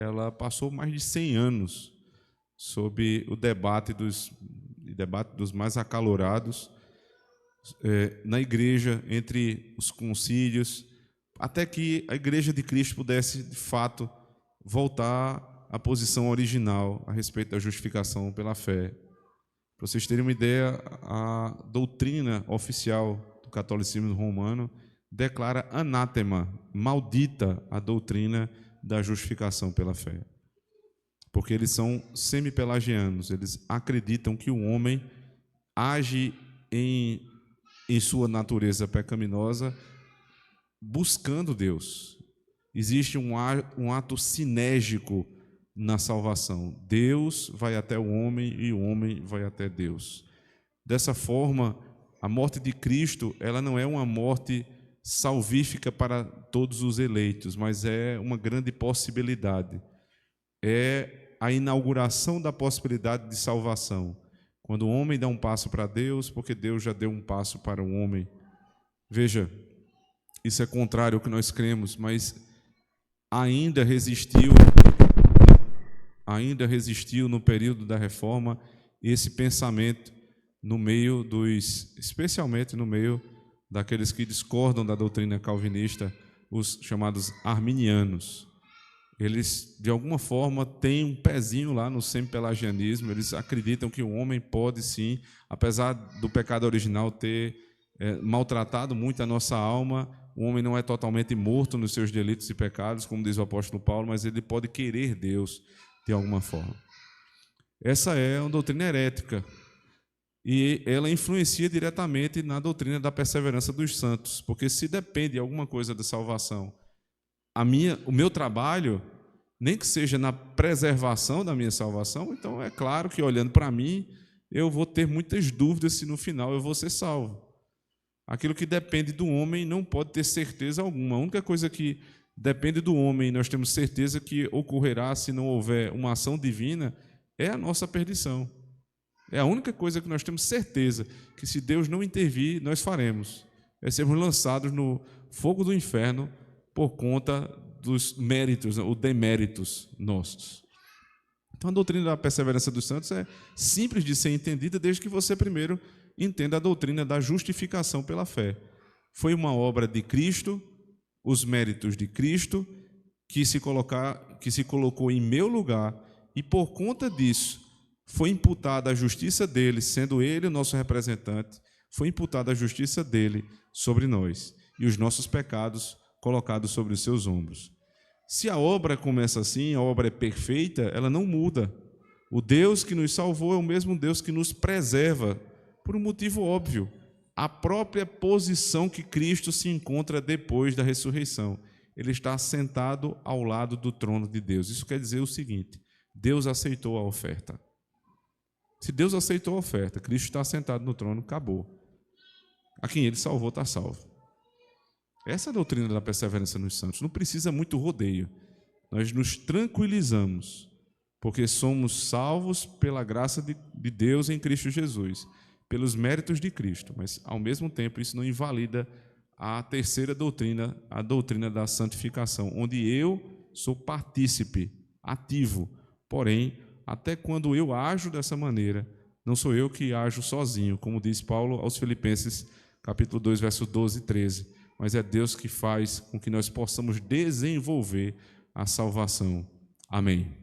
ela passou mais de 100 anos sob o debate dos mais acalorados na igreja, entre os concílios, até que a Igreja de Cristo pudesse, de fato, voltar à posição original a respeito da justificação pela fé. Para vocês terem uma ideia, a doutrina oficial do catolicismo romano declara anátema, maldita a doutrina da justificação pela fé. Porque eles são semi-pelagianos, eles acreditam que o homem age em sua natureza pecaminosa buscando Deus. Existe um ato sinérgico na salvação. Deus vai até o homem e o homem vai até Deus. Dessa forma, a morte de Cristo, ela não é uma morte salvífica para todos os eleitos, mas é uma grande possibilidade. É a inauguração da possibilidade de salvação. Quando o homem dá um passo para Deus, porque Deus já deu um passo para o homem. Veja, isso é contrário ao que nós cremos, mas ainda resistiu no período da Reforma esse pensamento no meio especialmente no meio daqueles que discordam da doutrina calvinista, os chamados arminianos. Eles, de alguma forma, têm um pezinho lá no semi-pelagianismo, eles acreditam que o homem pode, sim, apesar do pecado original ter maltratado muito a nossa alma, o homem não é totalmente morto nos seus delitos e pecados, como diz o apóstolo Paulo, mas ele pode querer Deus de alguma forma. Essa é uma doutrina herética, e ela influencia diretamente na doutrina da perseverança dos santos, porque se depende de alguma coisa da salvação, o meu trabalho, nem que seja na preservação da minha salvação, então é claro que, olhando para mim, eu vou ter muitas dúvidas se no final eu vou ser salvo. Aquilo que depende do homem não pode ter certeza alguma. A única coisa que depende do homem e nós temos certeza que ocorrerá se não houver uma ação divina é a nossa perdição. É a única coisa que nós temos certeza, que se Deus não intervir, nós faremos. É sermos lançados no fogo do inferno por conta dos méritos, ou deméritos nossos. Então, a doutrina da perseverança dos santos é simples de ser entendida, desde que você primeiro entenda a doutrina da justificação pela fé. Foi uma obra de Cristo, os méritos de Cristo, que se colocou em meu lugar, e por conta disso foi imputada a justiça dele, sendo ele o nosso representante, foi imputada a justiça dele sobre nós, e os nossos pecados colocados sobre os seus ombros. Se a obra começa assim, a obra é perfeita, ela não muda. O Deus que nos salvou é o mesmo Deus que nos preserva, por um motivo óbvio, a própria posição que Cristo se encontra depois da ressurreição. Ele está sentado ao lado do trono de Deus. Isso quer dizer o seguinte: Deus aceitou a oferta. Se Deus aceitou a oferta, Cristo está sentado no trono, acabou. A quem ele salvou está salvo. Essa é a doutrina da perseverança nos santos. Não precisa muito rodeio. Nós nos tranquilizamos, porque somos salvos pela graça de Deus em Cristo Jesus, pelos méritos de Cristo, mas, ao mesmo tempo, isso não invalida a terceira doutrina, a doutrina da santificação, onde eu sou partícipe, ativo, porém, até quando eu ajo dessa maneira, não sou eu que ajo sozinho, como diz Paulo aos Filipenses, capítulo 2, versos 12 e 13, mas é Deus que faz com que nós possamos desenvolver a salvação. Amém.